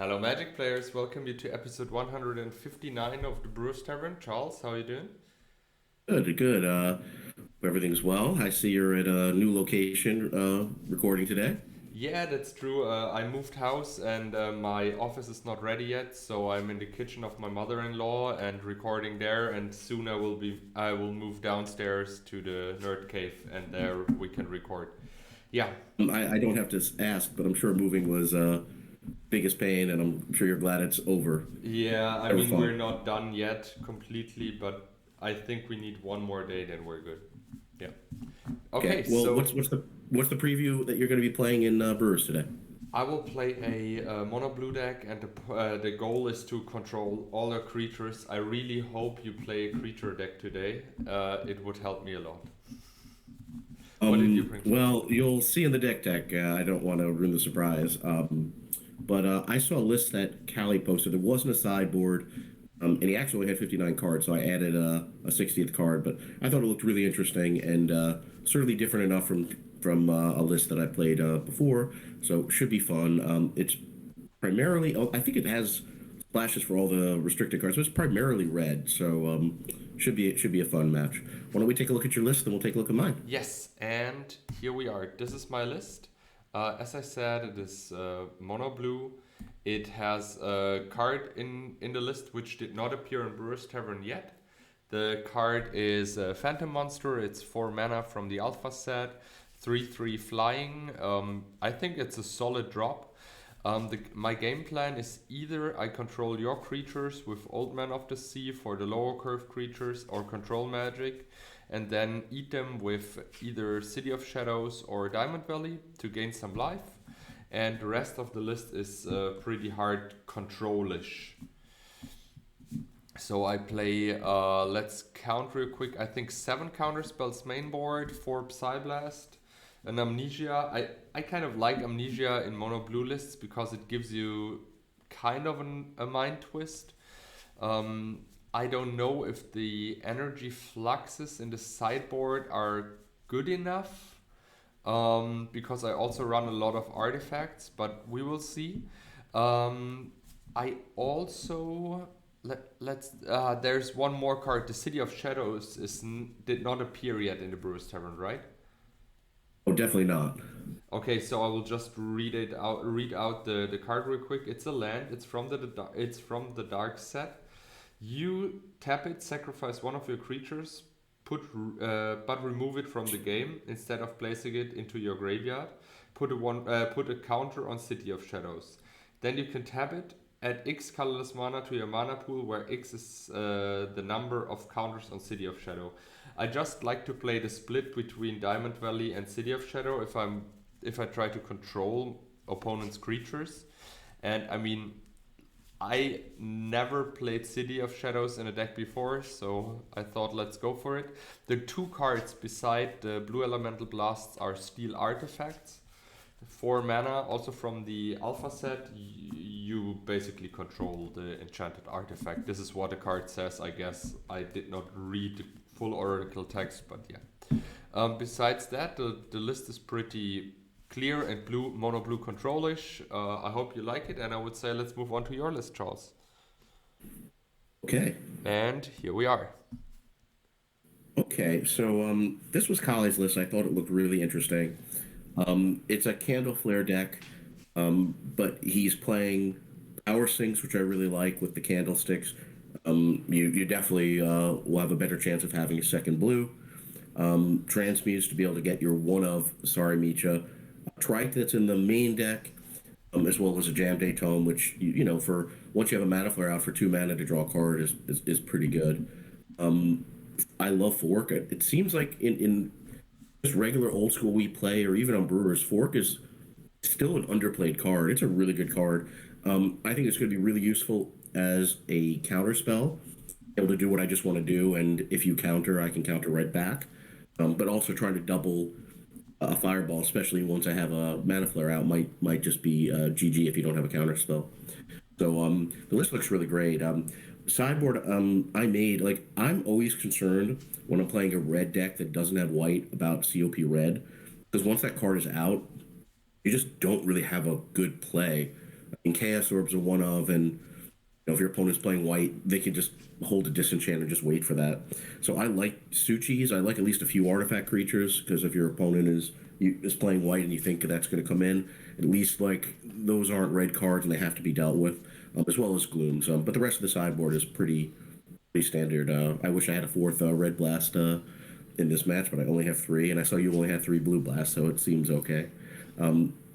Hello, Magic players. Welcome you to episode 159 of the Brewers Tavern. Charles, how are you doing? Good, good. Everything's well. I see you're at a new location recording today. Yeah, that's true. I moved house and my office is not ready yet, so I'm in the kitchen of my mother-in-law and recording there. And soon I will move downstairs to the nerd cave, and there we can record. Yeah, I don't have to ask, but I'm sure moving was biggest pain, and I'm sure you're glad it's over. yeah. I Ever mean, we're fun. not done yet completely, but I think we need one more day, then we're good. Yeah. Okay. Okay, Well, so what's the preview that you're going to be playing in Brewers today? I will play a mono blue deck, and the goal is to control all the creatures. I really hope you play a creature deck today. It would help me a lot. What did you bring for me? Well, you'll see in the deck tech. I don't want to ruin the surprise. But I saw a list that Kalle posted. There wasn't a sideboard, and he actually had 59 cards, so I added a 60th card. But I thought it looked really interesting and certainly different enough from a list that I played before. So it should be fun. It's primarily, oh, I think it has splashes for all the restricted cards, so it's primarily red. So should be a fun match. Why don't we take a look at your list, and we'll take a look at mine. Yes, and here we are. This is my list. As I said, it is mono blue. It has a card in the list which did not appear in Brewers Tavern yet. The card is a Phantom Monster. It's 4 mana from the Alpha set, 3/3 flying. I think it's a solid drop. My game plan is either I control your creatures with Old Man of the Sea for the lower curve creatures or control magic, and then eat them with either City of Shadows or Diamond Valley to gain some life. And the rest of the list is pretty hard control-ish. So I play, let's count real quick. I think 7 counter spells main board, 4 Psyblast, an Amnesia. I kind of like Amnesia in mono blue lists because it gives you kind of a mind twist. I don't know if the energy fluxes in the sideboard are good enough because I also run a lot of artifacts, but we will see. I also let's there's one more card. The City of Shadows did not appear yet in the Brewers Tavern, right? Oh, definitely not. Okay, so I will just read out the card real quick. It's a land. It's from the dark set. You tap it, sacrifice one of your creatures, but remove it from the game instead of placing it into your graveyard. Put a counter on City of Shadows. Then you can tap it, add X colorless mana to your mana pool, where X is the number of counters on City of Shadow. I just like to play the split between Diamond Valley and City of Shadow if I try to control opponent's creatures. And I mean, I never played City of Shadows in a deck before, so I thought let's go for it. The 2 cards beside the blue elemental blasts are steel artifacts. 4 mana, also from the alpha set. You basically control the enchanted artifact. This is what the card says, I guess. I did not read the full oracle text, but yeah. Besides that, the list is pretty clear and mono blue controlish. I hope you like it, and I would say let's move on to your list, Charles. Okay. And here we are. Okay, so this was Kalle's list. I thought it looked really interesting. It's a candle flare deck, but he's playing power sinks, which I really like with the candlesticks. You definitely will have a better chance of having a second blue. Transmutes to be able to get your one of sorry Mitja. Trike that's in the main deck, as well as a Jam Day Tome, which for once you have a mana flare out for 2 mana to draw a card is pretty good. I love Fork. It seems like in just regular old school we play, or even on Brewers, Fork is still an underplayed card. It's a really good card. I think it's going to be really useful as a counter spell, able to do what I just want to do, and if you counter, I can counter right back. But also trying to double a fireball, especially once I have a mana flare out, might just be GG if you don't have a counter spell. So the list looks really great. Sideboard I made, like, I'm always concerned when I'm playing a red deck that doesn't have white about COP red, because once that card is out, you just don't really have a good play. And Chaos Orb's a one of, and if your opponent's playing white, they can just hold a disenchant and just wait for that. So I like Suchis. I like at least a few artifact creatures, because if your opponent is playing white and you think that's going to come in, at least like those aren't red cards and they have to be dealt with, as well as Glooms. But the rest of the sideboard is pretty standard. I wish I had a fourth red blast in this match, but I only have three, and I saw you only had three blue blasts, so it seems okay.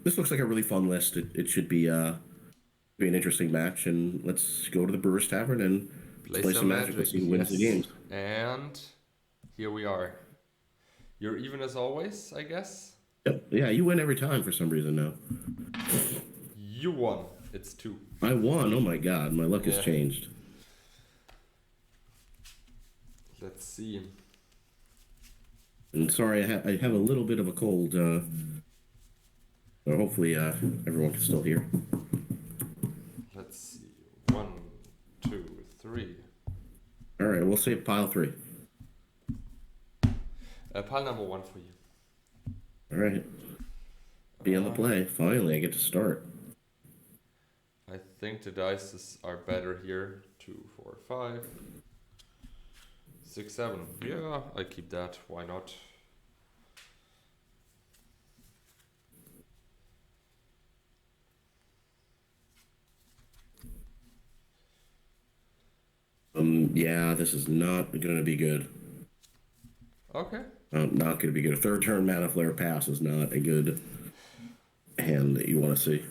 This looks like a really fun list. It should be an interesting match, and let's go to the Brewers Tavern and play some Magic. Let's see who wins the games. And here we are. You're even as always, I guess? Yep. Yeah, you win every time for some reason now. You won. It's 2. I won. Oh my god, my luck has changed. Let's see. And sorry, I have a little bit of a cold. So hopefully everyone can still hear. Let's see. 1, 2, 3. All right, we'll say pile 3. Pile number 1 for you. All right. Be on the play. Finally, I get to start. I think the dice are better here. 2, 4, 5, 6, 7. Yeah, I keep that. Why not? Yeah, this is not going to be good. Okay. Not going to be good. A third turn Mana Flare pass is not a good hand that you want to see.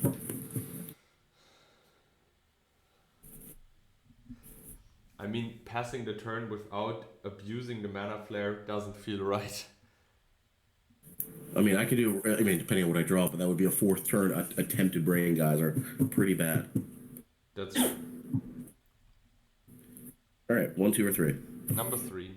I mean, passing the turn without abusing the Mana Flare doesn't feel right. I mean, I could do. I mean, depending on what I draw, but that would be a fourth turn. Attempted Brain guys are pretty bad. That's all right. 1, 2, or 3. Number 3.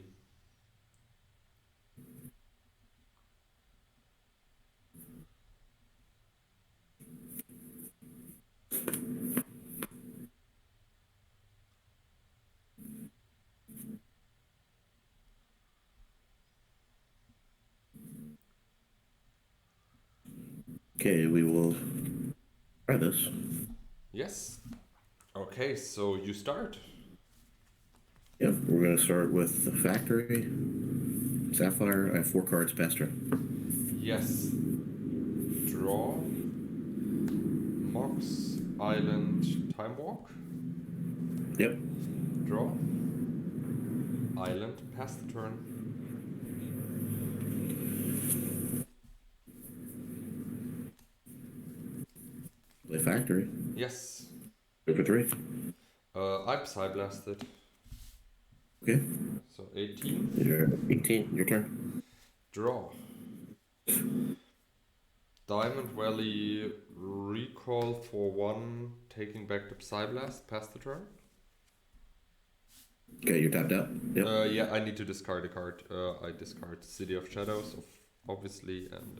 Okay, we will try this. Yes. Okay, so you start. Yep, we're going to start with the Factory, Sapphire. I have 4 cards, Pester. Yes. Draw. Mox, Island, Time Walk. Yep. Draw. Island, pass the turn. Play Factory. Yes. Go for 3. I Psy blasted. Okay. So 18. You're 18. Your turn. Draw. Diamond Valley recall for 1, taking back the Psyblast, pass the turn. Okay, you're tapped out. Yep. Yeah, I need to discard a card. I discard City of Shadows, obviously, and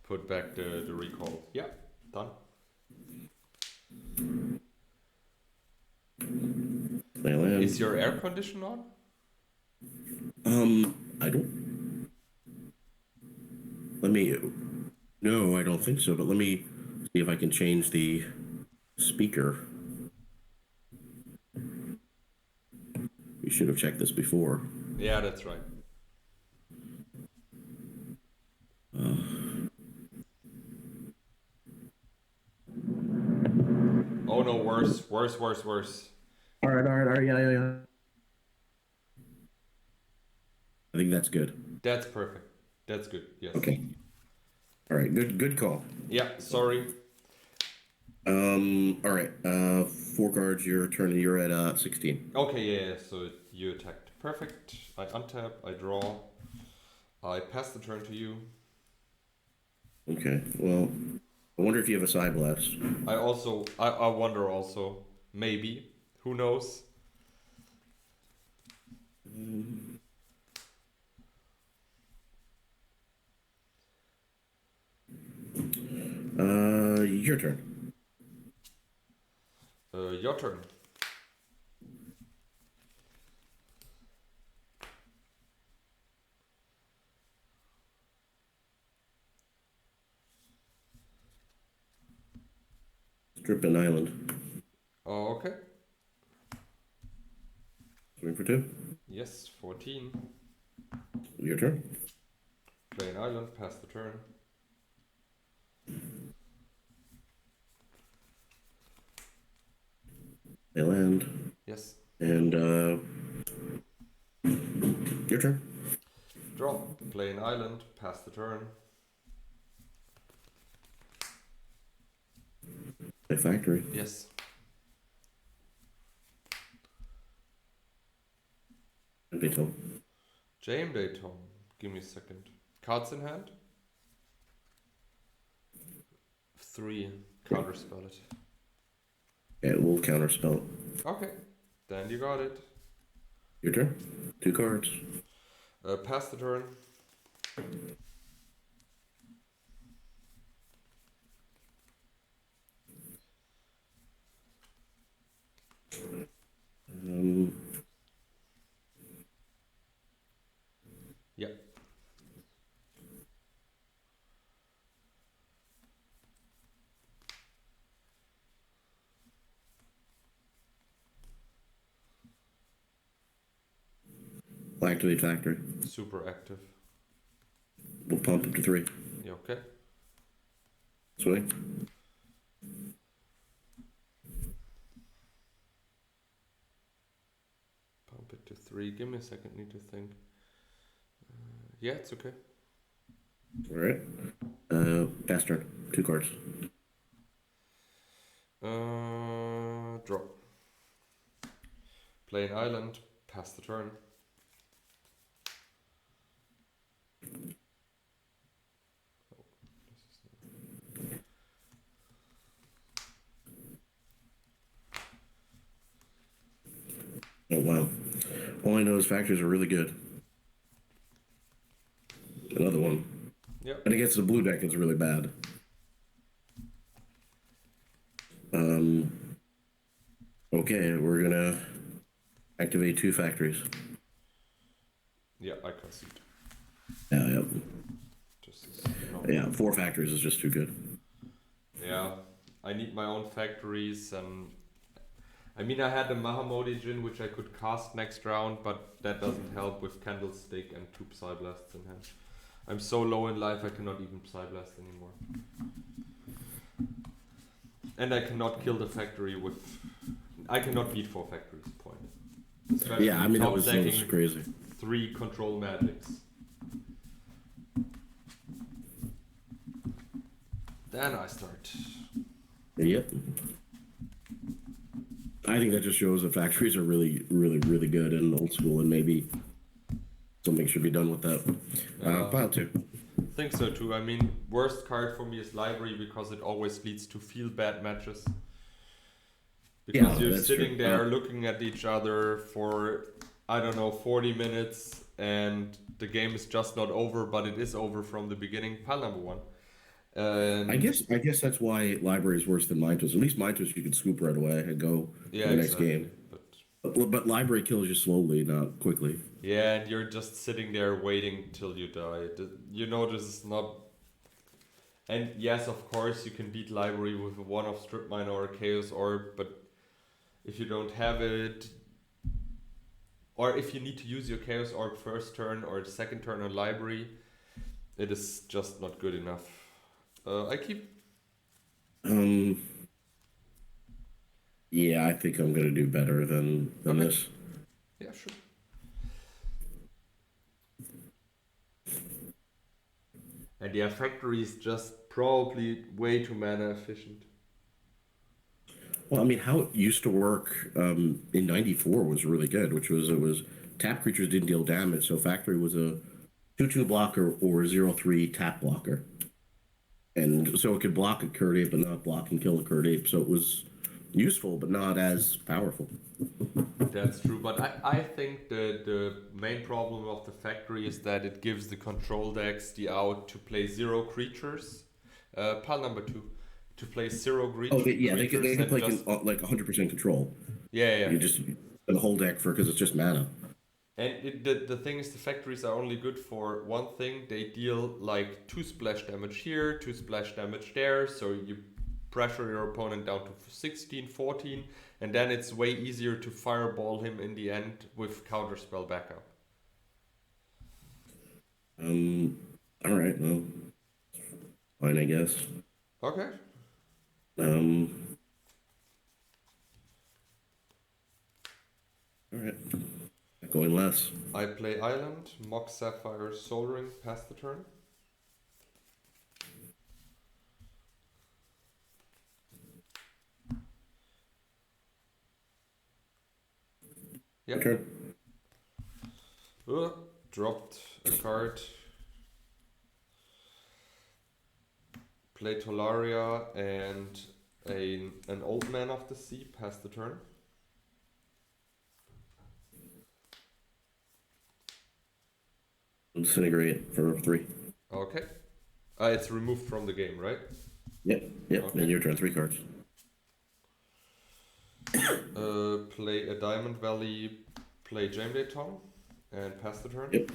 put back the recall. Yeah, done. Play land. Is your air condition on? I don't. Let me. No, I don't think so. But let me see if I can change the speaker. We should have checked this before. Yeah, that's right. Oh no, worse. All right. Yeah. I think that's good. That's perfect. That's good. Yes. Okay. All right. Good call. Yeah. Sorry. All right. 4 cards. Your turn. You're at 16. Okay. Yeah. So you attacked. Perfect. I untap. I draw. I pass the turn to you. Okay. Well, I wonder if you have a Psy Blast. I wonder also. Maybe. Who knows? Your turn. Your turn. Dripping Island. Oh, okay. Swing for 2. Yes, 14. Your turn. Plain Island, pass the turn. They land. Yes. And your turn. Draw. Plain Island, pass the turn. Play Factory. Yes. And Beetle. James Dayton. Give me a second. Cards in hand. 3. Counterspell it. Yeah, we'll counterspell it. Okay. Then you got it. Your turn. 2 cards. Pass the turn. Yeah. We'll activate Factory. Super active. We'll pump him to 3. Yeah, okay. Swing. Pump it to 3. Give me a second, need to think. Yeah, it's okay. Alright. Pass turn. 2 cards. Draw. Plain Island, pass the turn. Oh wow. All I know is factories are really good. Another one. Yep. And against the blue deck it's really bad. Okay, we're gonna activate 2 factories. Yeah, I concede. Yeah. Just, Yeah, 4 factories is just too good. Yeah, I need my own factories, and I mean I had a Mahamodi Jin which I could cast next round, but that doesn't help with Candlestick and 2 Psyblasts in hand. I'm so low in life I cannot even Psyblast anymore. And I cannot kill the factory with... I cannot beat 4 factories, point. Especially yeah, I mean that was crazy. 3 control magics. Then I start. Yep. I think that just shows that factories are really good in old school, and maybe something should be done with that. Pile 2. I think so too. I mean, worst card for me is Library because it always leads to feel bad matches. Because you're sitting there looking at each other for, I don't know, 40 minutes and the game is just not over, but it is over from the beginning. Pile number 1. I guess that's why Library is worse than Mintos. At least Mintos you can scoop right away and go to the next game. But Library kills you slowly, not quickly. Yeah, and you're just sitting there waiting till you die. You know this is not... And yes, of course, you can beat Library with a 1 of Strip Mine or a Chaos Orb, but if you don't have it... Or if you need to use your Chaos Orb first turn or the second turn on Library, it is just not good enough. I keep... Yeah, I think I'm gonna do better than this. Yeah, sure. And yeah, Factory is just probably way too mana efficient. Well, I mean, how it used to work in '94 was really good, which was it was tap creatures didn't deal damage, so Factory was a 2/2 blocker or 0/3 tap blocker, and so it could block a Curd Ape but not block and kill a Curd Ape. So it was useful but not as powerful. That's true, but I think the main problem of the Factory is that it gives the control decks the out to play 0 creatures. Pile number 2. To play 0 creatures. Oh, yeah, they can play like 100% control. Yeah. You just the whole deck because it's just mana. And the thing is, the Factories are only good for one thing. They deal like 2 splash damage here, 2 splash damage there. So you pressure your opponent down to 16, 14, and then it's way easier to fireball him in the end with counterspell backup. All right, well, fine, I guess. Okay. All right. Not going less. I play Island, Mock Sapphire, Soul Ring, pass the turn. Yep. Turn. Dropped a card. Play Tolaria and an Old Man of the Sea, pass the turn. Disintegrate for 3. Okay. It's removed from the game, right? Yep. Okay. And your turn, 3 cards. Play a Diamond Valley, play Jameday Tom, and pass the turn. Yep.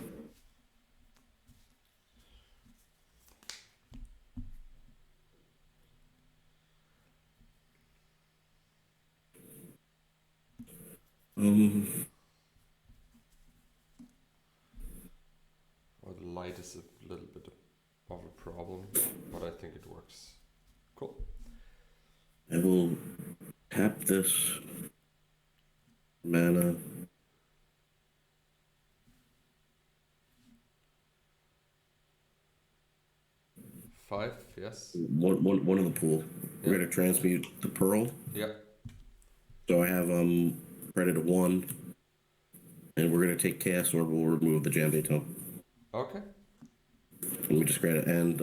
Or the light is a little bit of a problem, but I think it works. Cool. I will tap this mana. Five, yes. One in the pool. We're gonna transmute the pearl. Yeah. So I have credit of 1, and we're gonna take cast or we'll remove the Jambay Tome. Okay. Let me just grab it, and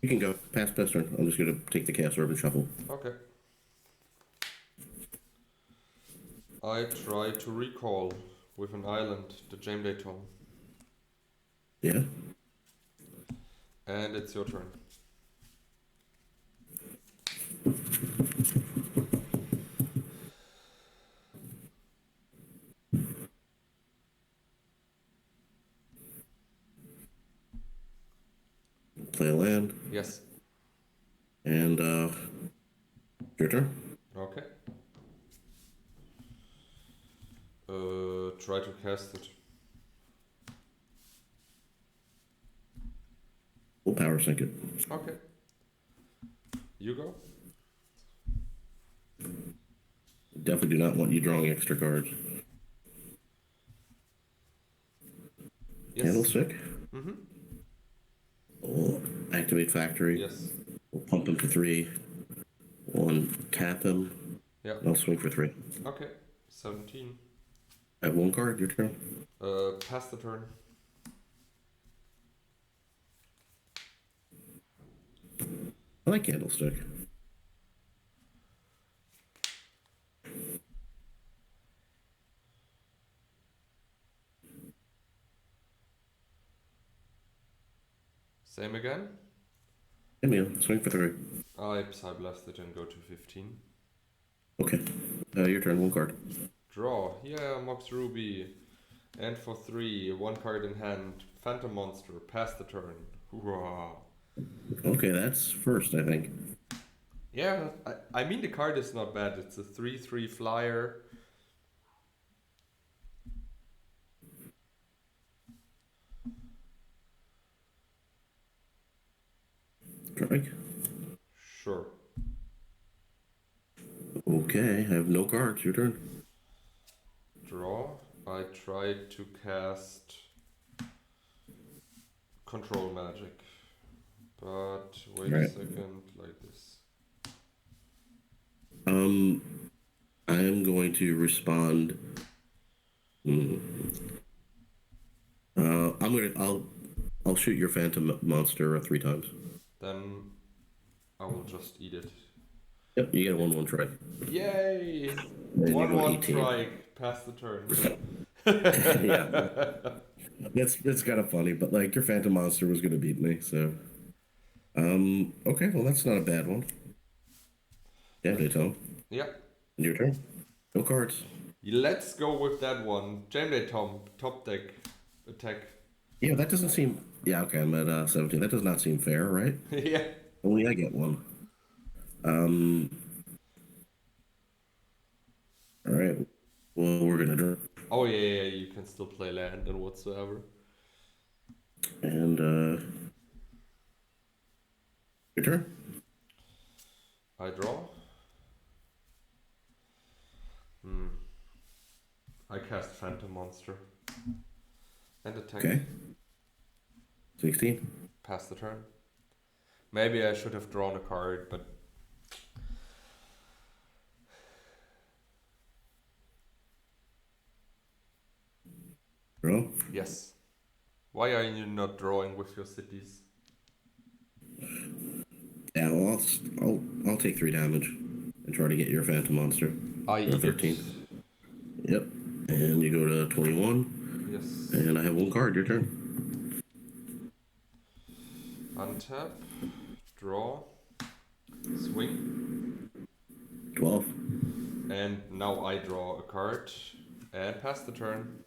you can go past turn. I'm just gonna take the cast orb and shuffle. Okay. I try to recall with an island the Jameday Tome. Yeah. And it's your turn. Play a land. Yes. And your turn. Okay. Try to cast it. We'll power sync it. Okay. You go. Definitely do not want you drawing extra cards. Yes. Candlestick. Mm-hmm. We'll activate factory. Yes. We'll pump him for 3. 1, tap him. Yeah. I'll swing for 3. Okay. 17. I have 1 card, your turn. Pass the turn. I like Candlestick. Same again. Emil, swing for 3. I Psyblast it and go to 15. Okay. Your turn, 1 card. Draw. Yeah, Mox Ruby. And for 3, 1 card in hand. Phantom Monster. Pass the turn. Hoorah. Okay, that's first, I think. Yeah, I mean the card is not bad. It's a 3/3 flyer. Strike. Sure. Okay, I have no cards. Your turn. Draw. I tried to cast Control Magic. But wait a second, like this. I am going to respond. I'll shoot your Phantom Monster 3 times. Then I will just eat it. Yep, you get a 1/1 try. Yay! Then 1/1 strike. Pass the turn. Yeah, that's kind of funny, but like your Phantom Monster was gonna beat me, so. Okay, well that's not a bad one. Yeah, Tom. Yeah. Your turn. No cards. Let's go with that one. Jameday Tom, top deck attack. Yeah, that doesn't seem. Yeah, okay, I'm at 17. That does not seem fair, right? Yeah. Only I get 1. Um, all right. Well, we're gonna draw. Oh yeah, you can still play land and whatsoever. And your turn. I draw. Hmm. I cast Phantom Monster. And attack. Okay. 16. Pass the turn. Maybe I should have drawn a card, but Draw. yes. Why are you not drawing with your cities? Yeah. Well, I'll take 3 damage and try to get your Phantom Monster. I eat 13. it. Yep. And you go to 21. Yes. And I have 1 card. Your turn. Untap. Draw. Swing. 12. And now I draw a card. And pass the turn.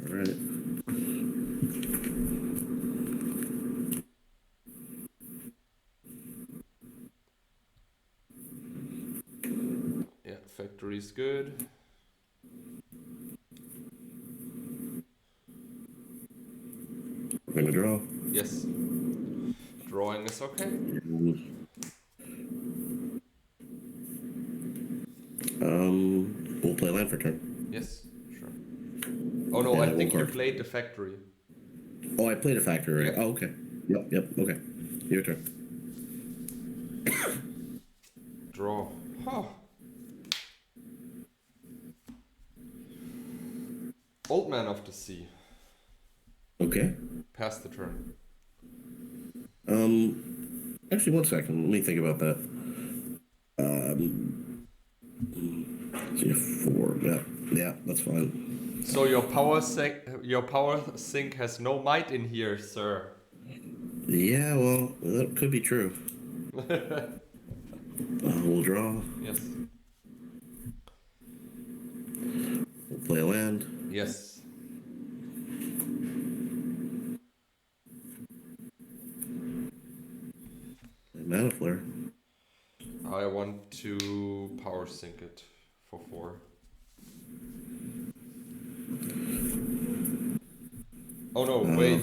All right. Yeah, factory's good. We're gonna draw. Yes. Drawing is okay. We'll play land for turn. Yes, sure. Oh no, And I I think you won't card. played the factory. Oh, I played a factory, right? Yeah. Oh, okay. Yep, okay. Your turn. Draw. Huh. Old Man of the Sea. Okay. Pass the turn. Actually, 1 second. Let me think about that. See, 4. Yeah, that's fine. So your power sink has no might in here, sir. Yeah, well, that could be true. We'll draw. Yes. We'll play a land. Yes. Mana Flare. I want to power sink it for 4. Oh no, wait.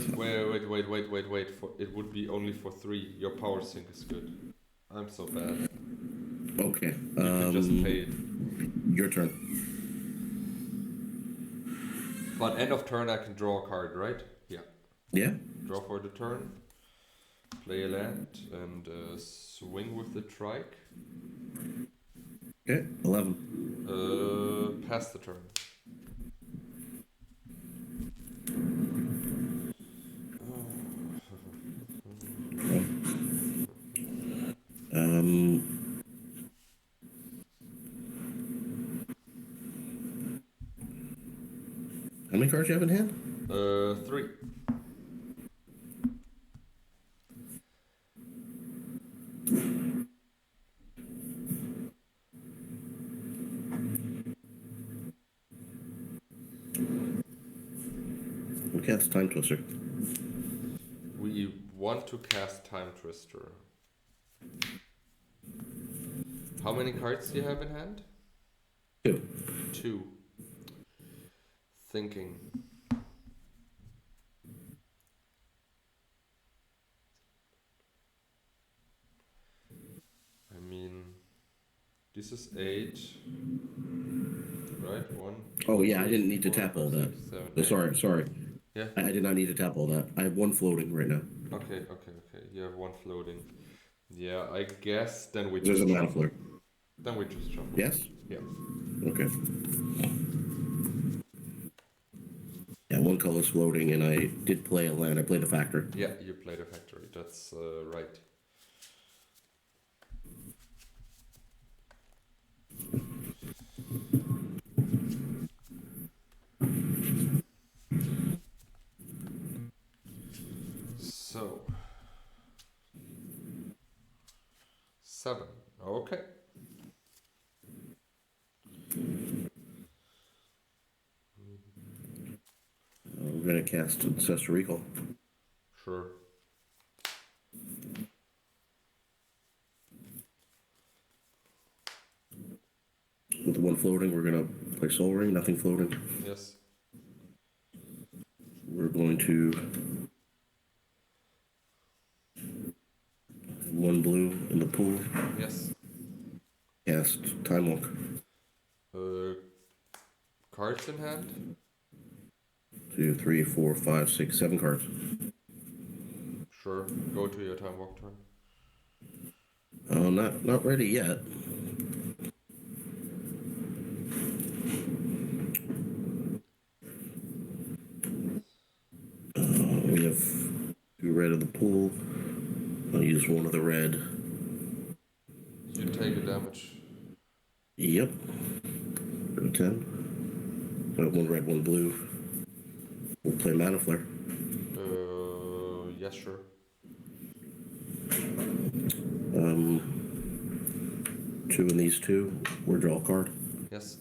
It would be only for 3. Your power sink is good. I'm so bad. Okay. You can just pay it. Your turn. But end of turn I can draw a card, right? Yeah. Yeah. Draw for the turn. Play a land and swing with the trike. Okay. 11. Pass the turn. How many cards do you have in hand? 3. We'll cast Time Twister. We want to cast Time Twister. How many cards do you have in hand? 2. 2. Thinking. I mean, this is 8, right? 1. Oh yeah, I didn't need to 4, tap all that. 6, 7, Oh, 8. sorry. Yeah. I did not need to tap all that. I have 1 floating right now. Okay. You have 1 floating. Yeah, I guess then we There's just a Mana shuffle. Flare. Then we just shuffle. Yes? Yeah. Okay. Yeah, 1 color's floating, and I did play a land. I played a factor. Yeah, you played a factory. That's right. So 7. Okay. We're gonna cast Ancestor Recall. Sure. one floating. We're gonna play Soul Ring. Nothing floating. Yes. We're going to one blue in the pool. Yes. Cast Time Walk. Cards in hand. 2, 3, 4, 5, 6, 7 cards. Sure. Go to your time walk turn. Oh, not ready yet. We have 2 red in the pool. I'll use 1 of the red. You take a damage. Yep. Go to 10. 1 red, 1 blue. We'll play Mana Flare. Yes, sure. 2 in these 2. We'll draw a card. Yes.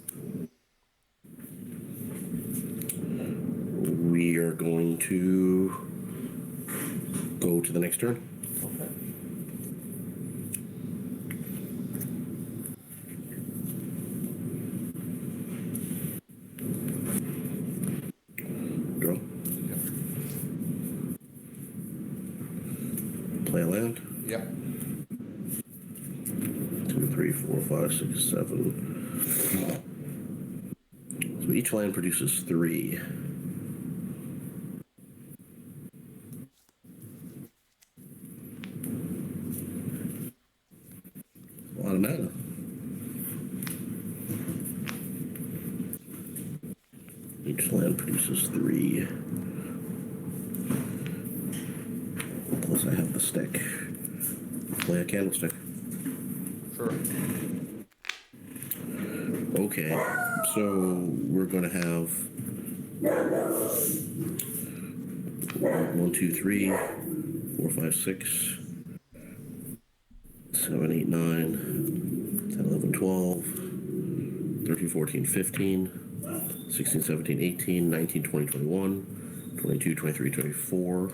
We are going to go to the next turn. Okay. Draw. Yeah. Play a land. Yeah. 2, 3, 4, 5, 6, 7. So each land produces 3. A lot of mana. Each land produces 3. Plus I have the stick. Play a candlestick. Sure. Okay, so we're gonna have 1, 2, 3, 4, 5, 6, 7, 8, 9, 10, 11, 12, 13, 14, 15, 16, 17, 18, 19, 20, 21, 22, 23, 24,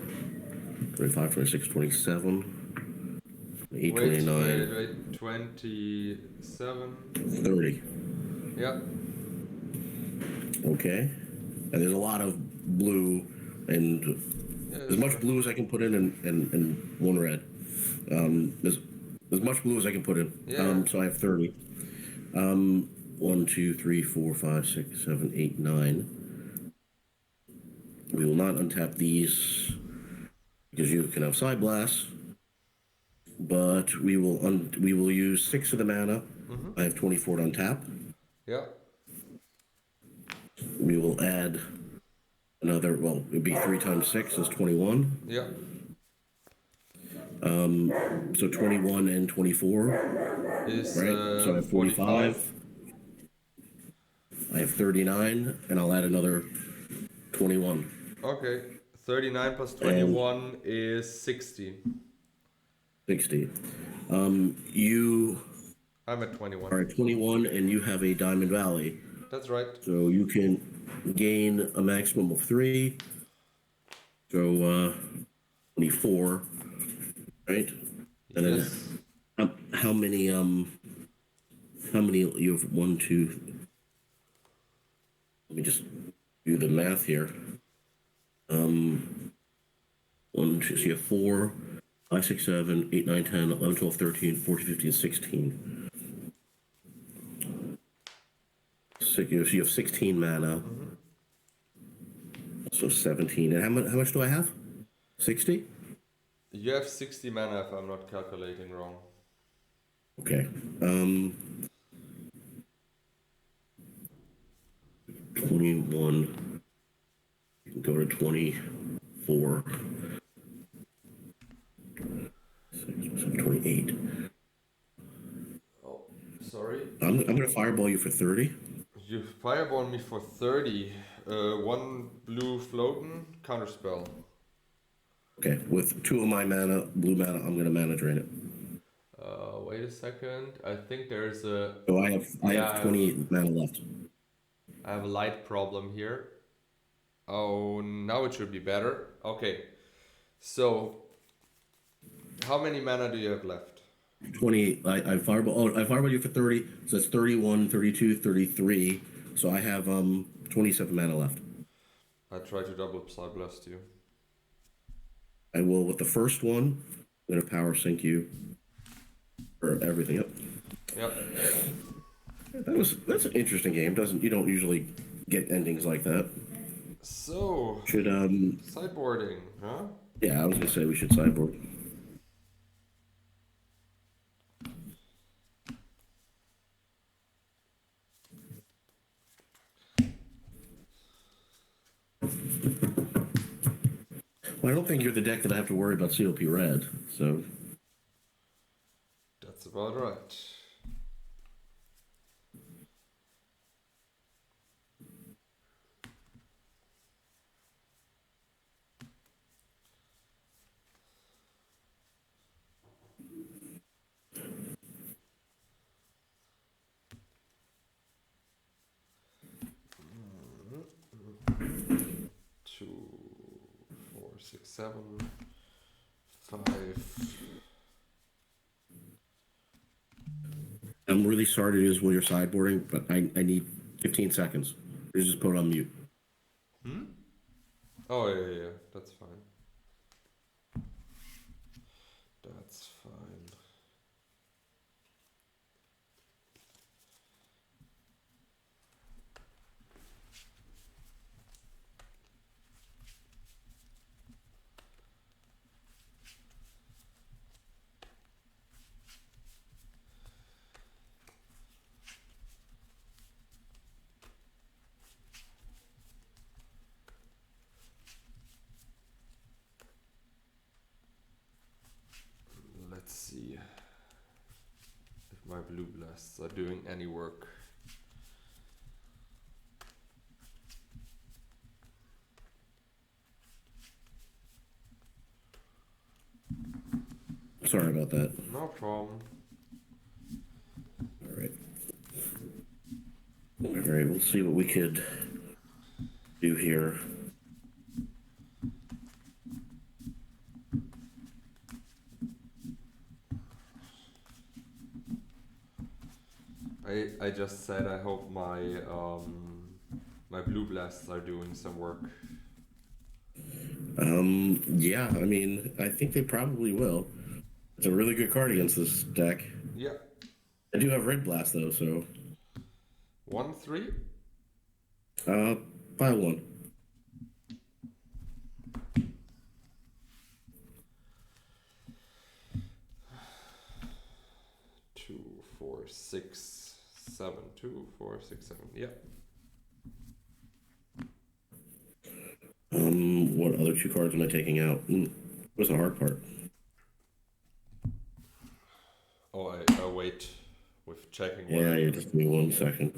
25, 26, 27, 28, 29, Wait. 27. 30. Yeah. Okay. And there's a lot of blue and as much blue as I can put in and 1 red. There's as much blue as I can put in. Yeah. So I have 30. 1, 2, 3, 4, 5, 6, 7, 8, 9. We will not untap these because you can have side blasts. But we will use 6 of the mana. I have 24 to untap. Yeah. We will add another. Well, it'd be 3 times 6 is 21. Yeah. So 21 and 24. Is Right. So I have 45. I have 39, and I'll add another 21. Okay. 39 plus 21 is 60. 60. You I'm at 21. are at 21, and you have a Diamond Valley. That's right. So you can gain a maximum of 3. So 24, right? And Yes. then how many you have? 1, 2. Let me just do the math here. 1, 2, so you have 4, 5, 6, 7, 8, 9, 10, 11, 12, 13, 14, 15, 16. So you have 16 mana. So 17. And how much do I have? 60? You have 60 mana if I'm not calculating wrong. Okay. 21. You can go to 24. 28. Oh, sorry. I'm gonna fireball you for 30. You fireball me for 30. 1 blue floating, counterspell. Okay, with 2 of my mana, blue mana, I'm gonna mana drain it. Wait a second. I think there's a... So I have 28 mana left. I have a light problem here. Oh, now it should be better. Okay. So, how many mana do you have left? 28. I fireball. Oh, I fireball you for 30. So that's 31, 32, 33. So I have 27 mana left. I try to double Psy Blast you. I will with the first one. I'm gonna power sync you for everything up. Yep. That's an interesting game. Doesn't you don't usually get endings like that. So, Should sideboarding, huh? yeah, I was gonna say we should sideboard. Well, I don't think you're the deck that I have to worry about COP red. So That's about right. Two, four, six, 7, 5. I'm really sorry to use while you're sideboarding, but I need 15 seconds. You just put it on mute. Oh yeah, that's fine. That's fine. Let's see if my blue blasts are doing any work. Sorry about that. No problem. All right. All right, we'll see what we could do here. I just said I hope my my blue blasts are doing some work. Yeah, I mean, I think they probably will. It's a really good card against this deck. Yeah. I do have red blast though, so 1-3. 5-1. 2, 4, 6, 7. 2, 4, 6, 7. Yeah. What other two cards am I taking out? What's the hard part? Oh, I wait with checking. Yeah, yeah, just give me 1 second.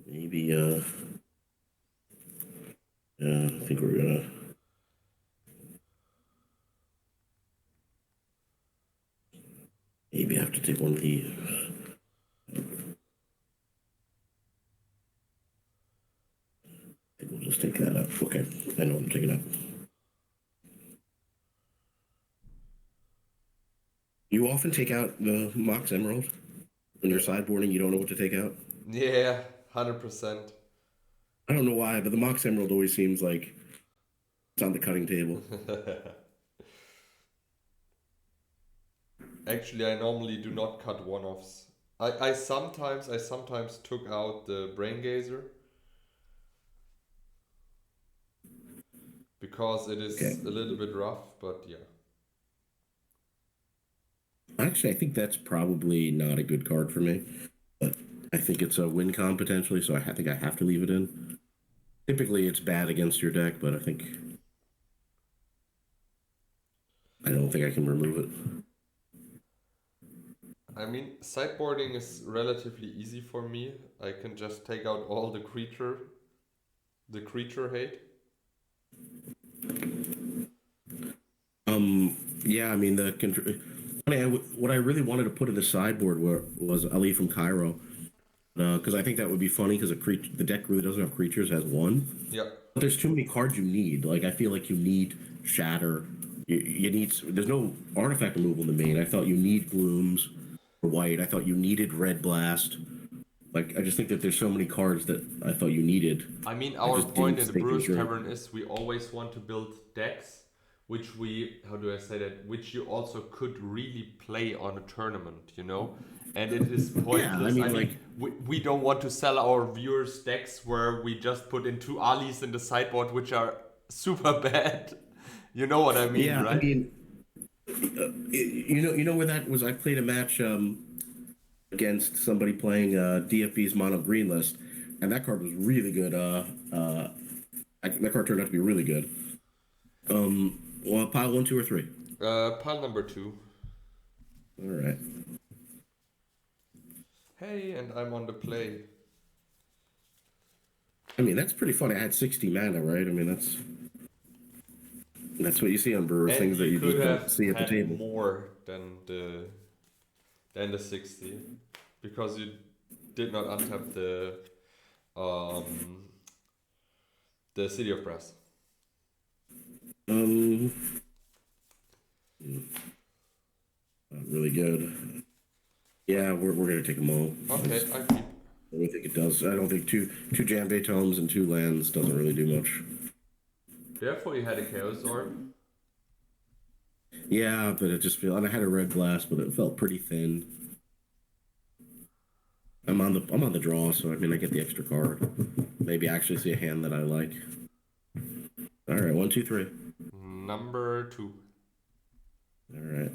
Maybe, yeah, I think we're gonna. Maybe I have to take one of these. I think we'll just take that out. Okay, I know what I'm taking out. You often take out the Mox Emerald when you're sideboarding. You don't know what to take out. Yeah, 100%. I don't know why, but the Mox Emerald always seems like it's on the cutting table. Actually, I normally do not cut one-offs. I sometimes took out the Brain Gazer because it is Okay. a little bit rough, but yeah. Actually, I think that's probably not a good card for me, but I think it's a win con potentially, so I think I have to leave it in. Typically, it's bad against your deck, but I don't think I can remove it. I mean, sideboarding is relatively easy for me. I can just take out all the creature hate. Yeah, I mean what I really wanted to put in the sideboard was Ali from Cairo, because I think that would be funny because the deck really doesn't have creatures, it has one. Yeah. But there's too many cards you need. Like I feel like you need Shatter You need. There's no artifact removal in the main. I thought you need blooms for white. I thought you needed red blast. Like I just think that there's so many cards that I thought you needed. I mean, I our just point didn't in the think it was Brewers right. Tavern is we always want to build decks, which we, how do I say that, which you also could really play on a tournament, you know? And it is pointless. I mean, like, we don't want to sell our viewers decks where we just put in 2 Alis in the sideboard, which are super bad. You know what I mean, yeah, I right? mean, you know where that was. I played a match against somebody playing DFB's mono green list, and that card was really good. That card turned out to be really good. Well, pile 1, 2, or 3. Pile number 2. All right. Hey, and I'm on the play. I mean, that's pretty funny. I had 60 mana, right? I mean, that's what you see on Brewers, And things that you could just have don't see at the had table. more than the 60 because you did not untap the City of Brass. Not really good. Yeah, we're gonna take them all. Okay, I keep. I don't think it does. I don't think two Jambay tomes and 2 lands doesn't really do much. Therefore, you had a Chaos Orb. Yeah, but it just felt. And I had a red blast, but it felt pretty thin. I'm on the draw, so I mean I get the extra card. Maybe actually see a hand that I like. All right, 1, 2, 3. Number 2. All right.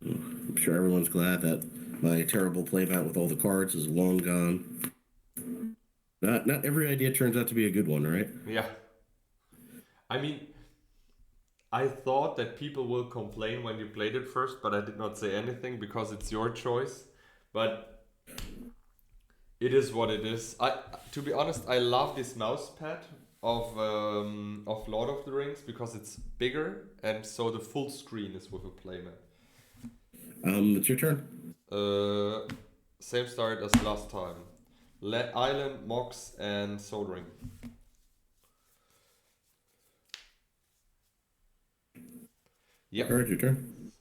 I'm sure everyone's glad that my terrible playmat with all the cards is long gone. Not every idea turns out to be a good one, right? Yeah. I mean, I thought that people will complain when you played it first, but I did not say anything because it's your choice. But it is what it is. To be honest, I love this mouse pad of Lord of the Rings because it's bigger and so the full screen is with a playmat. It's your turn. Same start as last time. Island, Mox, and Soldering. Yep. Alright, your turn.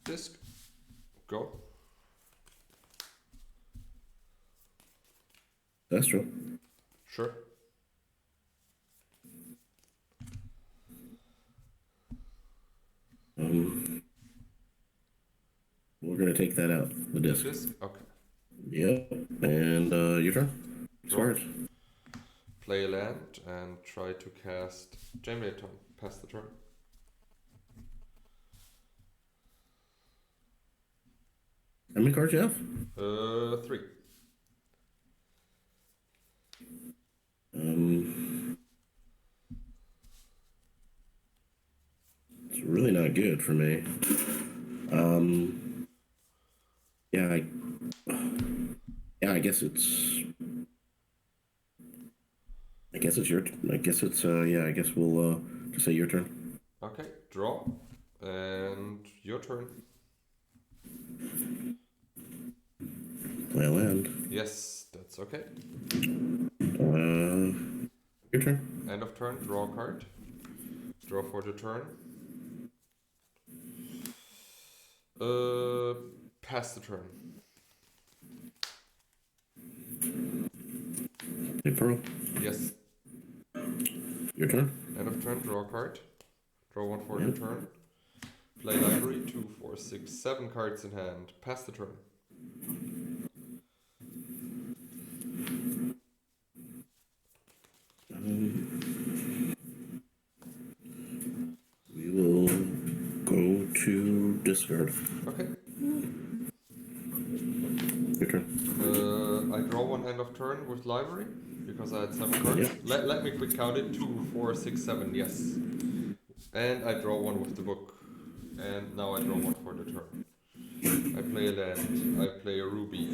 Disc. Go. That's true. Sure. We're gonna take that out. The disc. Disc. Okay. Yep. And your turn. Smart. Play a land and try to cast Jamie pass the turn. How many cards you have? 3. It's really not good for me. Yeah, I guess it's. I guess it's your. I guess it's. Yeah, I guess we'll just say your turn. Okay, draw. And your turn. Play a land. Yes, that's okay. Your turn. End of turn, draw a card. Draw for the turn. Pass the turn. Hey, Pearl. Yes. Your turn. End of turn, draw a card. Draw 1 for the turn. Play library, 2, 4, 6, 7 cards in hand. Pass the turn. We will go to discard. Okay. Your turn. I draw 1 end of turn with library because I had 7 cards. Yeah. Let me quick count it. 2, 4, 6, 7. Yes. And I draw 1 with the book. And now I draw 1 for the turn. I play a land. I play a ruby.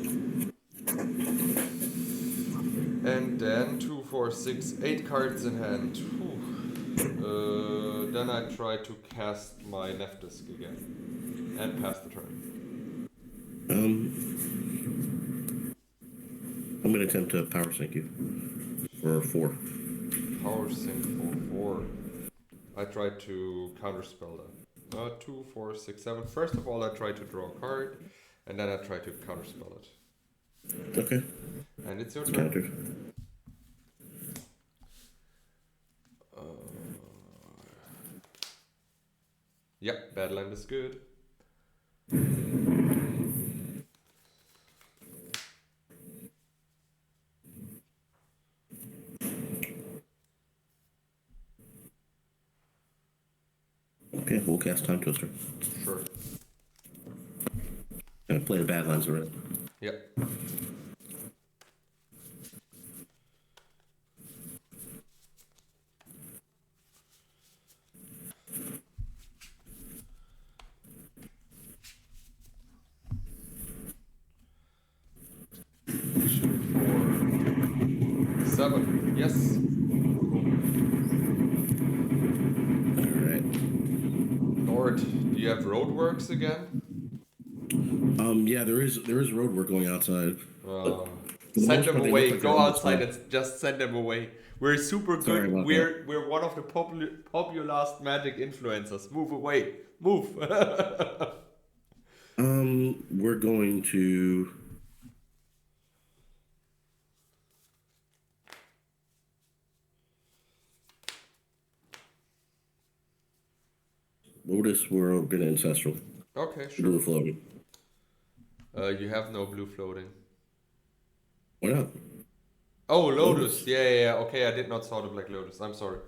And then 2, 4, 6, 8 cards in hand. Then I try to cast my Neftisk again. And pass the turn. I'm going to attempt to power sync you for 4. Power sync for 4. I tried to counterspell that. 2, 4, 6, 7. First of all, I try to draw a card, and then I try to counterspell it. Okay. And it's your It's turn. countered. Yeah, Badland is good. Okay, we'll cast Time Twister. Sure. Gonna play the Badlands already. Yeah. Shoot for 7. Yes. Alright. Lord, do you have roadworks again? Yeah, there is roadwork going outside. Uh, For the Send most them part, they away. look like Go they're almost outside done. and just send them away. We're super Sorry good. about We're one of the populast magic influencers. Move away. Move. We're going to. Lotus, we're gonna Ancestral. Okay, sure. Blue floating. You have no blue floating. Why not? Oh, Lotus. Lotus. Yeah. Okay, I did not saw the Black Lotus. I'm sorry.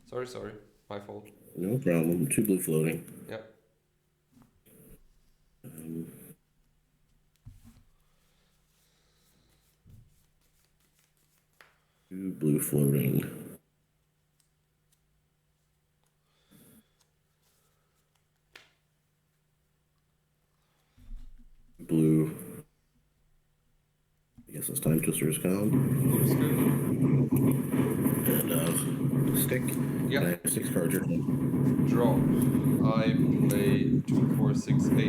Sorry. My fault. No problem. 2 blue floating. Yep. 2 blue floating. Blue. I guess this Time Twister is gone. Looks good. And stick. Yeah. And I have 6 cards. Your turn. Draw. I play 2, 4, 6, 8.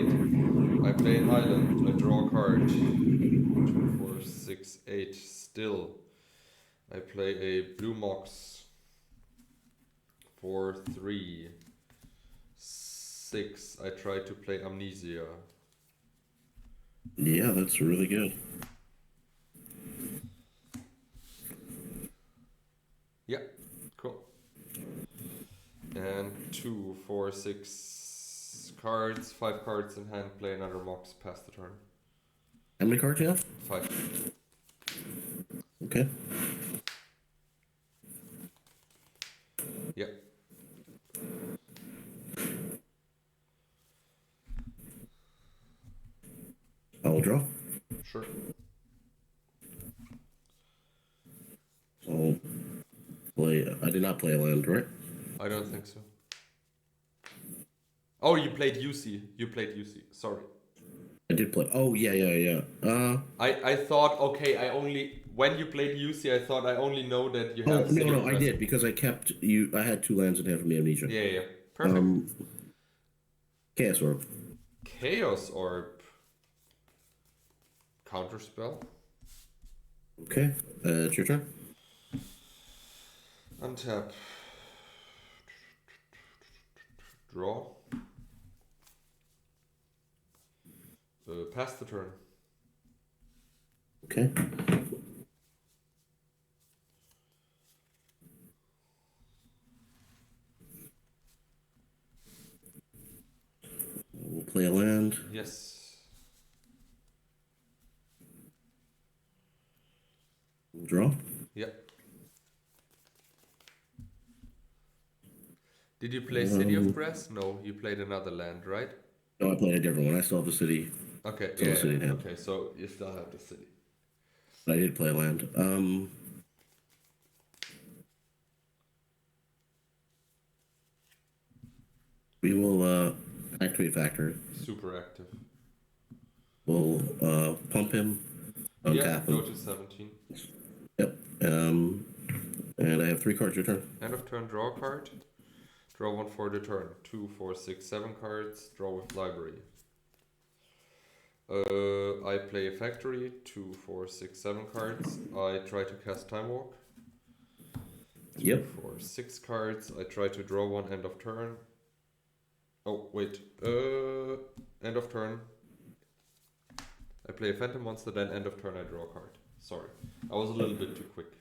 I play an island. I draw a card. 2, 4, 6, 8. Still. I play a blue mox. 4, 3, 6. I try to play Amnesia. Yeah, that's really good. Yeah, cool. And 2, 4, 6 cards, 5 cards in hand, play another mox, pass the turn. How many cards you have? 5. Okay. Yeah. I will draw. Sure. I'll play. I did not play a land, right? I don't think so. Oh, you played UC. Sorry. I did play. Oh yeah. I thought, okay, when you played UC, I thought I only know that you Oh have City of I Rest. did because I kept you. I had 2 lands in hand from the Amnesia. Yeah. Perfect. Chaos Orb. Chaos Orb. Counterspell. Okay, it's your turn. Untap. Draw. Pass the turn. Okay. We'll play a land. Yes. We'll draw. Yep. Did you play City of Brass? No, you played another land, right? No, I played a different one. I still have the city. Okay, Still yeah. the city in hand. Okay, so you still have the city. But I did play a land. We will activate Factor. Super active. We'll pump him. Yeah, Untap go him. to 17. Yep. And I have 3 cards. Your turn. End of turn, draw a card. Draw 1 for the turn. 2, 4, 6, 7 cards. Draw with library. I play a factory, 2, 4, 6, 7 cards. I try to cast Time Walk. 2, Yep. 4, 6 cards. I try to draw one end of turn. Oh, wait. End of turn. I play a Phantom Monster, then end of turn I draw a card. Sorry. I was a little bit too quick.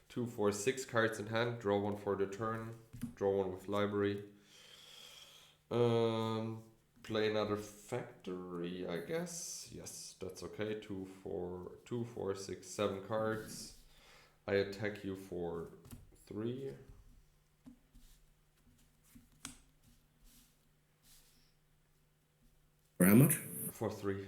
2, 4, 6 cards in hand. Draw one for the turn. Draw one with library. Play another factory, I guess. Yes, that's okay. 2, 4, 6, 7 cards. I attack you for 3. For how much? For 3.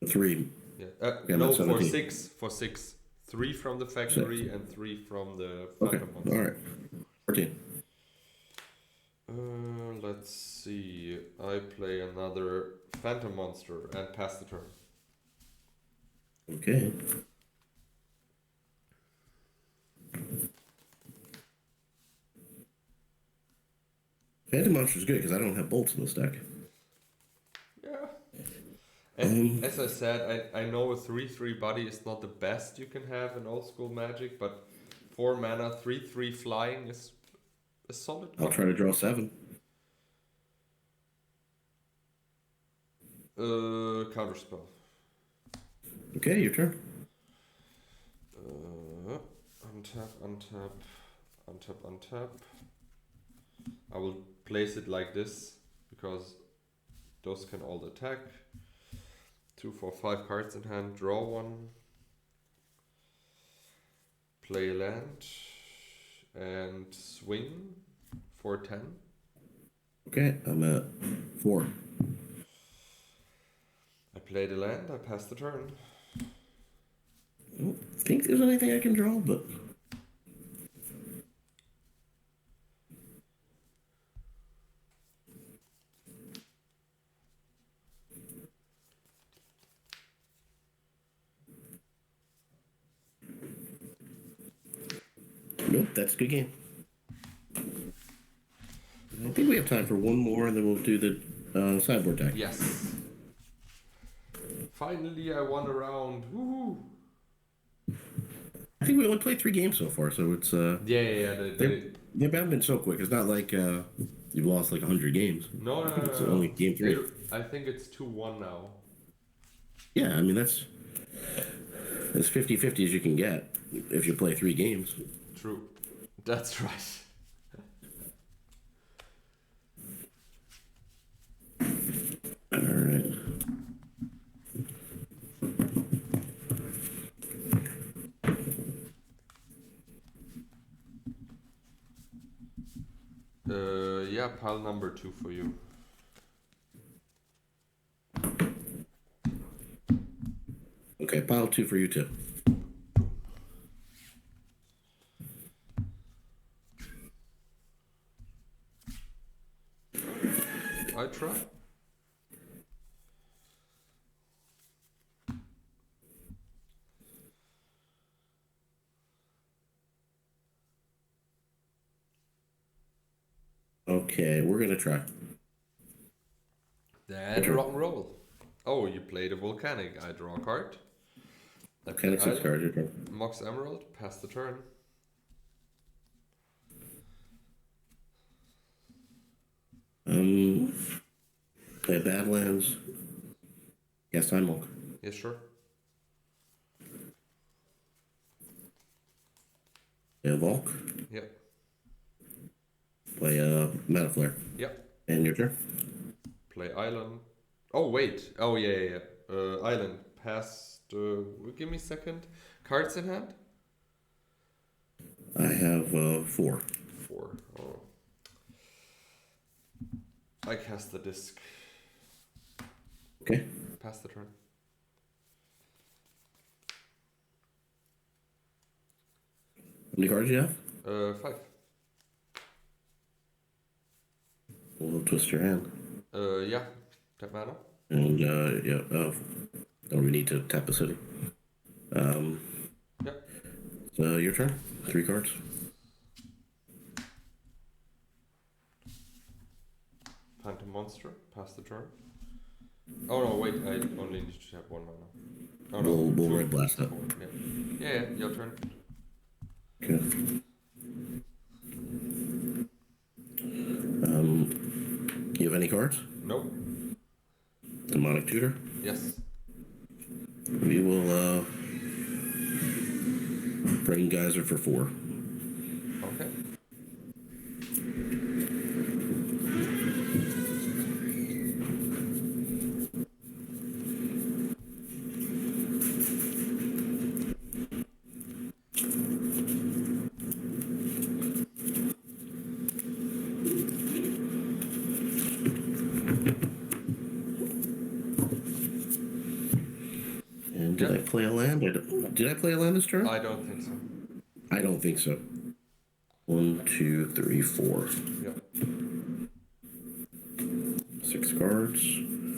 3. Yeah. Okay, No, that's for 17. 6. For 6. 3 from the factory and 3 from the Okay, Phantom Monster. alright. 14. Let's see. I play another Phantom Monster and pass the turn. Okay. Phantom Monster's good because I don't have bolts in this deck. Yeah. And as I said, I know a 3/3 body is not the best you can have in old school Magic, but 4 mana, 3/3 flying is a solid I'll try to draw 7. Counterspell. Okay, your turn. Untap, untap, untap, untap. I will place it like this because those can all attack. 2, 4, 5 cards in hand. Draw one. Play a land and swing for 10. Okay, I'm at 4. I play the land. I pass the turn. I don't think there's anything I can draw, but nope, that's a good game. I think we have time for one more, and then we'll do the sideboard deck. Yes. Finally, I won a round. Woohoo! I think we only played 3 games so far, so it's Yeah. they haven't been so quick. It's not like you've lost like 100 games. No. It's only game 3. I think it's 2-1 now. Yeah, I mean that's as 50-50 as you can get if you play 3 games. True. That's right. All right. Yeah, pile number 2 for you. Okay, pile 2 for you too. I try. Okay, we're gonna try. Then rock and roll. Oh, you play the volcanic. I draw a card. I play Volcanic 6 Island, cards. Your turn. Mox Emerald. Pass the turn. Play Badlands. Yes, Time Walk. Yes, sure. Play Volk. Yep. Play Meta Flare. Yep. And your turn. Play Island. Oh, wait. Oh, yeah. Island. Pass the... Give me a second. Cards in hand? I have 4. 4. Oh. I cast the disc. Okay. Pass the turn. How many cards do you have? 5. We'll twist your hand. Yeah. Tap mana. And yeah. Don't we need to tap a city? Yep. So your turn. 3 cards. Phantom Monster. Pass the turn. Oh no, wait, I only need to have one mana. Oh no, We'll two red blast that. four. Yeah, your turn. Okay. You have any cards? Nope. Demonic Tutor. Yes. We will bring Geyser for 4. Okay. And did I play a land? Did I play a land this turn? I don't think so. I don't think so. 1, 2, 3, 4. Yeah. 6 cards.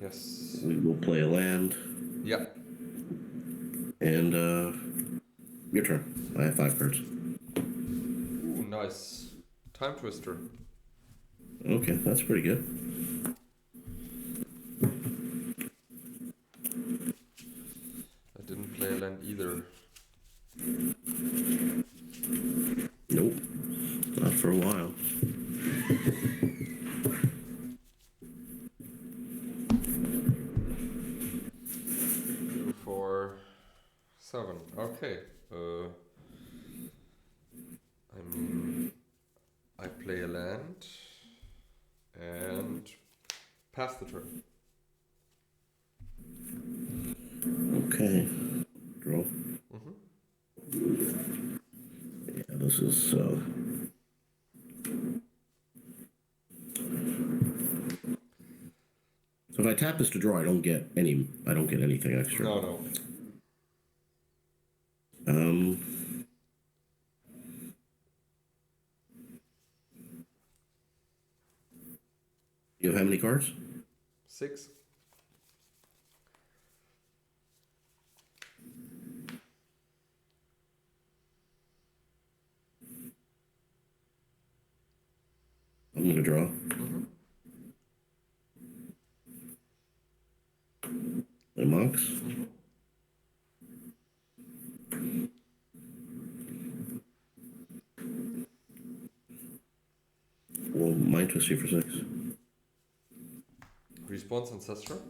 Yes. We will play a land. Yeah. And your turn. I have 5 cards. Ooh, nice. Time Twister. Okay, that's pretty good. I didn't play a land either. Nope, not for a while. Two, 4, 7. Okay. I play a land and pass the turn. Okay, draw. Yeah, this is So if I tap this to draw, I don't get anything extra. No. You have how many cards? 6. I'm gonna draw. The monks. Well, Mind Twist you for 6. Response Ancestral.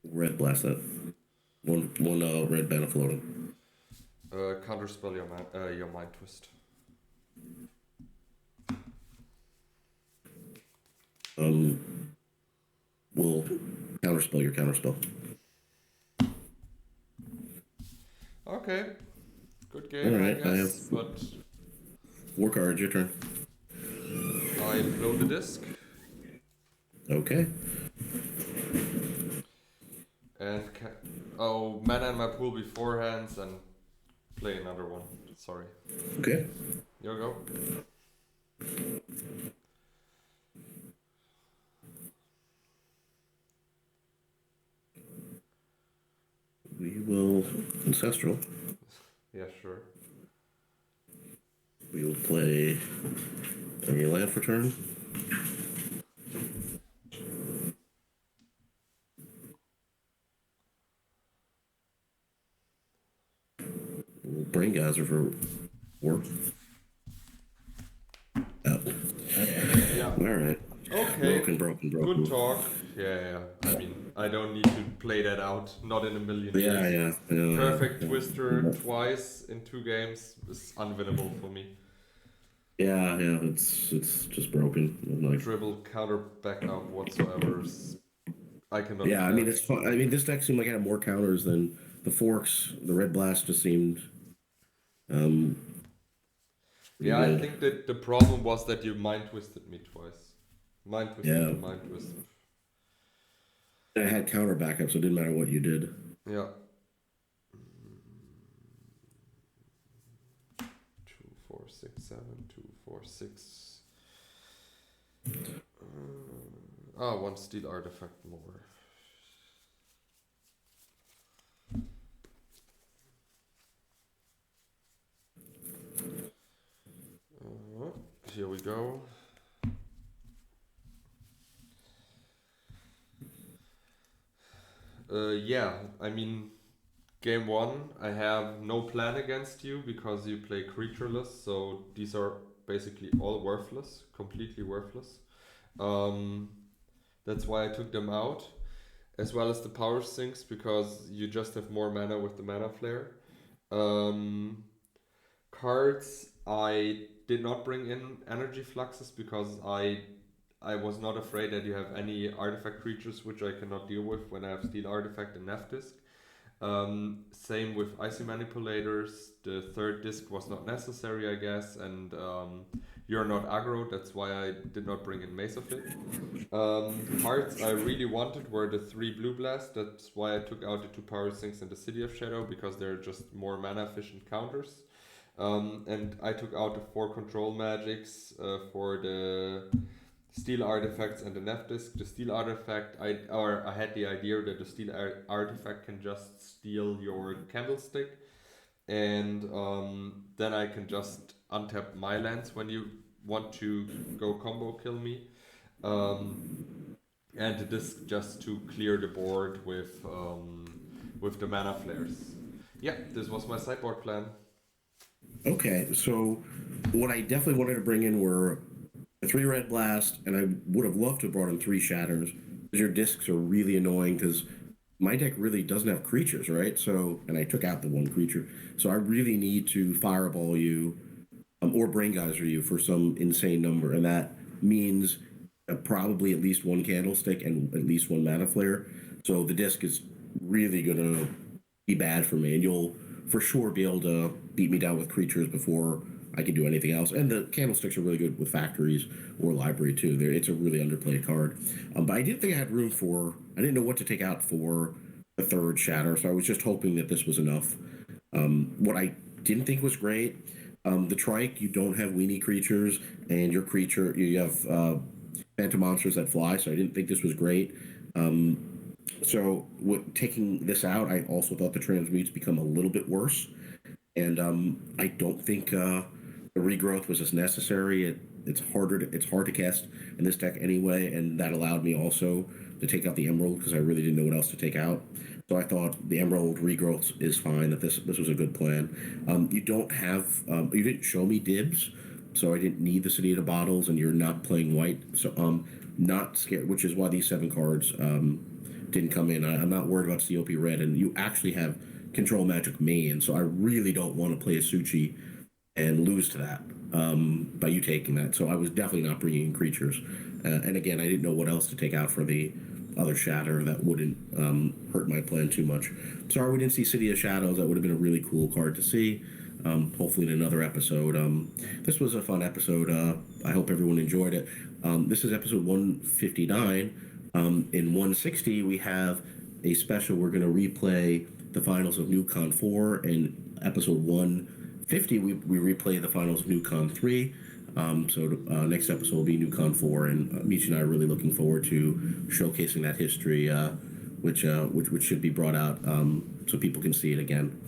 Red blast that. One red banner floating. Counterspell your Mind Twist. We'll counterspell your counterspell. Okay. Good game, Alright, I I guess, have but 4 cards, your turn. I blow the disc Okay. and mana in my pool beforehand and play another one. Sorry. Okay. You go. We will Ancestral. Yeah, sure. We will play a land for turn. We'll bring Geyser for 4. Oh. Yeah. Alright. Okay. Broken. Good talk. Yeah. I mean, I don't need to play that out. Not in a million years. Yeah. Perfect Twister twice in 2 games is unwinnable for me. Yeah, it's just broken. Like, Dribble, counter, back up whatsoever. I cannot. yeah, I mean it's fun. I mean this deck seemed like it had more counters than the Forks. The Red Blast just seemed. Yeah, I think that the problem was that you mind twisted me twice. Mind twisted Yeah. and mind twist. I had counter backup, so it didn't matter what you did. Yeah. 2, 4, 6, 7. 2, 4, 6. One steel artifact more. Yeah, I mean, game one, I have no plan against you because you play creatureless, so these are basically all worthless, completely worthless. Um, that's why I took them out, as well as the power sinks because you just have more mana with the mana flare. Um, cards, I did not bring in energy fluxes because I was not afraid that you have any artifact creatures which I cannot deal with when I have steel artifact and Neftisk. Same with icy manipulators. The third disc was not necessary, I guess, and you're not aggro. That's why I did not bring in Mace of It. Cards I really wanted were the three blue blast. That's why I took out the two power sinks and the City of Shadow because they're just more mana efficient counters. And I took out the four control magics for the steel artifacts and the Nef disc. The steel artifact, I had the idea that the steel artifact can just steal your candlestick, and then I can just untap my lands when you want to go combo kill me. Um, and the disc just to clear the board with the mana flares. Yeah, this was my sideboard plan. Okay, so what I definitely wanted to bring in were the three red blast, and I would have loved to have brought in three shatters. Because your discs are really annoying because my deck really doesn't have creatures, right? So, and I took out the one creature, so I really need to fireball you, or brain geyser you for some insane number, and that means probably at least one candlestick and at least one mana flare. So the disc is really gonna be bad for me, and you'll for sure be able to beat me down with creatures before I can do anything else. And the candlesticks are really good with factories or library too. It's a really underplayed card. But I didn't think I had room for. I didn't know what to take out for the third shatter, so I was just hoping that this was enough. What I didn't think was great. The trike, you don't have weenie creatures, and your creature, you have phantom monsters that fly, so I didn't think this was great. So taking this out, I also thought the transmutes become a little bit worse, and I don't think the regrowth was as necessary. It's hard to cast in this deck anyway, and that allowed me also to take out the emerald because I really didn't know what else to take out. So I thought the emerald regrowth is fine. That this was a good plan. You don't have you didn't show me dibs, so I didn't need the City of the Bottles, and you're not playing white, so not scared. Which is why these 7 cards didn't come in. I'm not worried about COP red, and you actually have control magic main, so I really don't want to play a Suchi and lose to that by you taking that. So I was definitely not bringing in creatures, and again, I didn't know what else to take out for the other shatter that wouldn't hurt my plan too much. Sorry we didn't see City of Shadows. That would have been a really cool card to see. Hopefully in another episode. This was a fun episode. I hope everyone enjoyed it. This is episode 159. In 160, we have a special. We're going to replay the finals of NewCon 4. In episode 150, we replay the finals of NewCon 3. Next episode will be NewCon 4, and Mitja and I are really looking forward to showcasing that history, which should be brought out so people can see it again.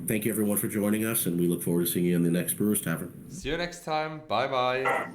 Thank you everyone for joining us, and we look forward to seeing you in the next Brewers Tavern. See you next time. Bye bye.